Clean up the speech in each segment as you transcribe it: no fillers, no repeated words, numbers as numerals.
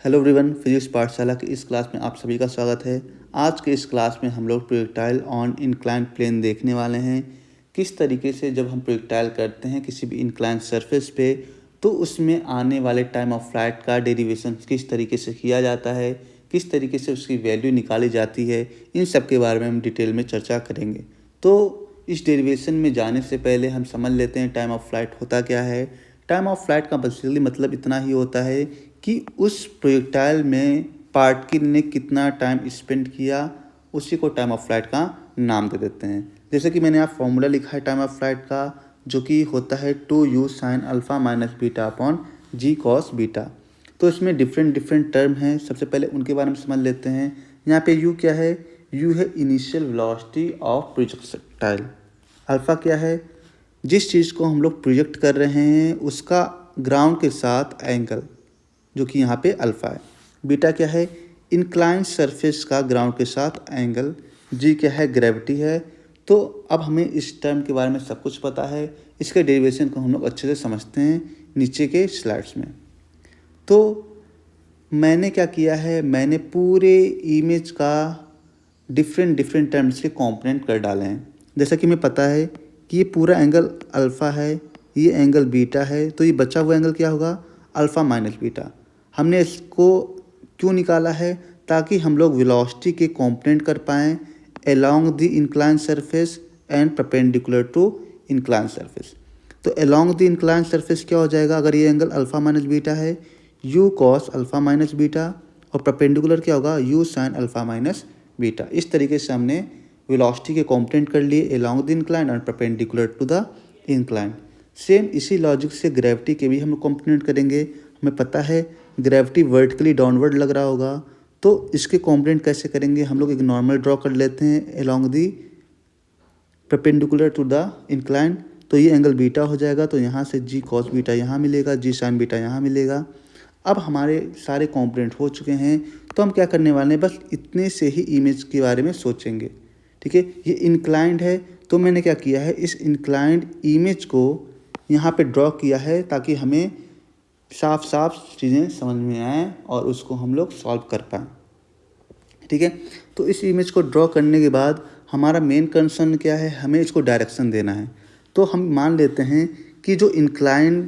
Hello everyone, physics पाठशाला की इस क्लास में आप सभी का स्वागत है। आज के इस क्लास में हम लोग प्रोजेक्टाइल ऑन इंक्लाइंड प्लेन देखने वाले हैं। किस तरीके से जब हम प्रोजेक्टाइल करते हैं किसी भी इंक्लाइंड सरफेस पे तो उसमें आने वाले टाइम ऑफ फ्लाइट का डेरिवेशन किस तरीके से किया जाता है, किस तरीके से उसकी वैल्यू निकाली जाती है, इन सब के बारे में हम डिटेल में चर्चा करेंगे। तो इस डेरिवेशन में जाने से पहले हम समझ लेते हैं टाइम ऑफ फ्लाइट होता क्या है। टाइम ऑफ फ्लाइट का बेसिकली मतलब इतना ही होता है कि उस प्रोजेक्टाइल में पार्टिकल ने कितना टाइम स्पेंड किया, उसी को टाइम ऑफ फ्लाइट का नाम दे देते हैं। जैसे कि मैंने यहाँ फॉर्मूला लिखा है टाइम ऑफ फ्लाइट का, जो कि होता है 2u sine alpha minus beta upon g cos beta. तो इसमें डिफरेंट टर्म हैं, सबसे पहले उनके बारे में समझ लेते हैं। यहाँ पे u क्या है? u है initial velocity of projectile. Alpha क्या है? जिस चीज़ को हम लोग प्रोजेक्ट कर रहे हैं उसका ग्राउंड के साथ एंगल, जो कि यहाँ पे अल्फ़ा है। बीटा क्या है? इंक्लाइंड सरफेस का ग्राउंड के साथ एंगल। जी क्या है? ग्रेविटी है। तो अब हमें इस टर्म के बारे में सब कुछ पता है। इसके डेरिवेशन को हम लोग अच्छे से समझते हैं नीचे के स्लाइड्स में। तो मैंने क्या किया है, मैंने पूरे इमेज का डिफरेंट टर्म्स के कंपोनेंट कर डाले हैं। जैसा कि हमें पता है कि ये पूरा एंगल अल्फ़ा है, ये एंगल बीटा है, तो ये बचा हुआ एंगल क्या होगा? Alpha minus beta. हमने इसको क्यों निकाला है? ताकि हम लोग वेलोसिटी के कंपोनेंट कर पाएँ along the inclined surface and perpendicular to inclined surface. तो अलोंग द इंक्लाइंड सरफेस क्या हो जाएगा? अगर ये एंगल अल्फ़ा माइनस बीटा है, u cos alpha minus beta, और परपेंडिकुलर क्या होगा? U sine alpha minus beta. इस तरीके से हमने वेलोसिटी के कंपोनेंट कर लिए अलोंग द इंक्लाइन और perpendicular to the incline. Same इसी लॉजिक से ग्रेविटी के भी हम लोग कंपोनेंट करेंगे। हमें पता है ग्रेविटी वर्टिकली डाउनवर्ड लग रहा होगा, तो इसके कंपोनेंट कैसे करेंगे? हम लोग एक नॉर्मल ड्रॉ कर लेते हैं along the perpendicular to the incline. तो ये एंगल बीटा हो जाएगा, तो यहाँ से जी कॉस बीटा यहाँ मिलेगा, जी साइन बीटा यहाँ मिलेगा। अब हमारे सारे कंपोनेंट हो चुके हैं, तो हम क्या करने वाले हैं? बस इतने से ही इमेज के बारे में सोचेंगे। ठीक है, ये इंक्लाइंड है, तो मैंने क्या किया है, इस इंक्लाइंड इमेज को यहाँ पे ड्रॉ किया है ताकि हमें साफ चीज़ें समझ में आएँ और उसको हम लोग सॉल्व कर पाएँ। ठीक है, तो इस इमेज को ड्रॉ करने के बाद हमारा मेन कंसर्न क्या है? हमें इसको डायरेक्शन देना है। तो हम मान लेते हैं कि जो इंक्लाइन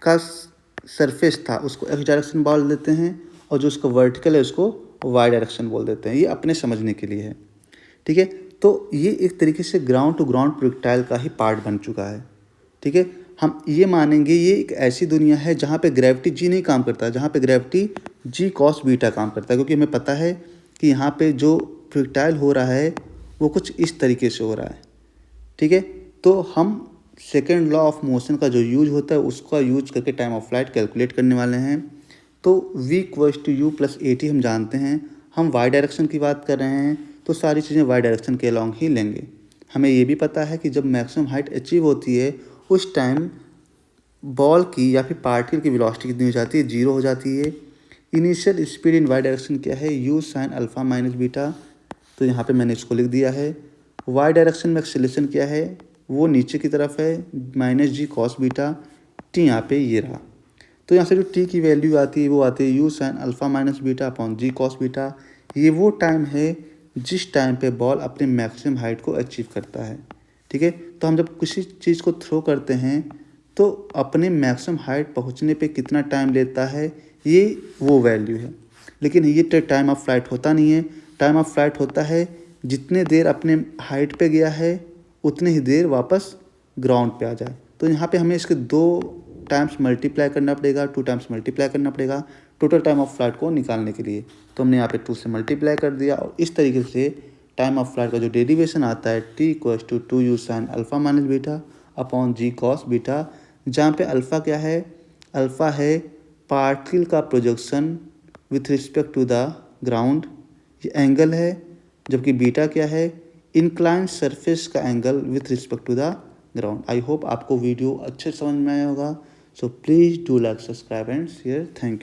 का सरफेस था उसको एक्स डायरेक्शन बोल देते हैं, और जो उसका वर्टिकल है उसको वाई डायरेक्शन बोल देते हैं। ये अपने समझने के लिए है। ठीक है, तो ये एक तरीके से ग्राउंड टू ग्राउंड प्रोजेक्टाइल का ही पार्ट बन चुका है। ठीक है, हम ये मानेंगे ये एक ऐसी दुनिया है जहाँ पे ग्रेविटी जी नहीं काम करता, जहाँ पे ग्रेविटी जी कॉस बीटा काम करता है, क्योंकि हमें पता है कि यहाँ पे जो प्रोजेक्टाइल हो रहा है वो कुछ इस तरीके से हो रहा है। ठीक है, तो हम सेकेंड लॉ ऑफ मोशन का जो यूज होता है उसका यूज करके टाइम ऑफ फ्लाइट कैलकुलेट करने वाले हैं। तो v equals to u plus a t हम जानते हैं। हम वाई डायरेक्शन की बात कर रहे हैं, तो सारी चीज़ें वाई डायरेक्शन के अलॉन्ग ही लेंगे। हमें ये भी पता है कि जब मैक्सिमम हाइट अचीव होती है उस टाइम बॉल की या फिर पार्टिकल की वेलोसिटी कितनी हो जाती है? 0 हो जाती है। Initial speed in y direction क्या है? U sine alpha minus beta. तो यहाँ पे मैंने इसको लिख दिया है। वाई डायरेक्शन में एक्सेलरेशन क्या है? वो नीचे की तरफ है, माइनस जी कॉस बीटा। टी यहाँ पे ये रहा। तो यहाँ से जो टी की वैल्यू आती है वो आती है u sine alpha minus beta upon g cos beta. ये वो टाइम है जिस टाइम पे बॉल अपने मैक्सिमम हाइट को अचीव करता है। ठीक है, तो हम जब किसी चीज़ को थ्रो करते हैं तो अपने मैक्सिमम हाइट पहुंचने पे कितना टाइम लेता है, ये वो वैल्यू है। लेकिन ये टाइम ऑफ फ्लाइट होता नहीं है। टाइम ऑफ फ्लाइट होता है जितने देर अपने हाइट पे गया है उतने ही देर वापस ग्राउंड पे आ जाए। तो यहाँ पे हमें इसके 2 टाइम्स मल्टीप्लाई करना पड़ेगा, 2 टाइम्स मल्टीप्लाई करना पड़ेगा टोटल टाइम ऑफ फ्लाइट को निकालने के लिए। तो हमने यहाँ पे 2 से मल्टीप्लाई कर दिया, और इस तरीके से टाइम ऑफ फ्लाइट का जो डेरिवेशन आता है t equals to 2u sine alpha minus beta upon g cos beta, जहाँ पे अल्फ़ा क्या है? अल्फ़ा है पार्टिकल का projection with respect to the ground, ये एंगल है। जबकि बीटा क्या है? इंक्लाइंड सरफेस का angle with respect to the ground. I hope आपको वीडियो अच्छे समझ में आया होगा। So please do like, subscribe and share. Thank you.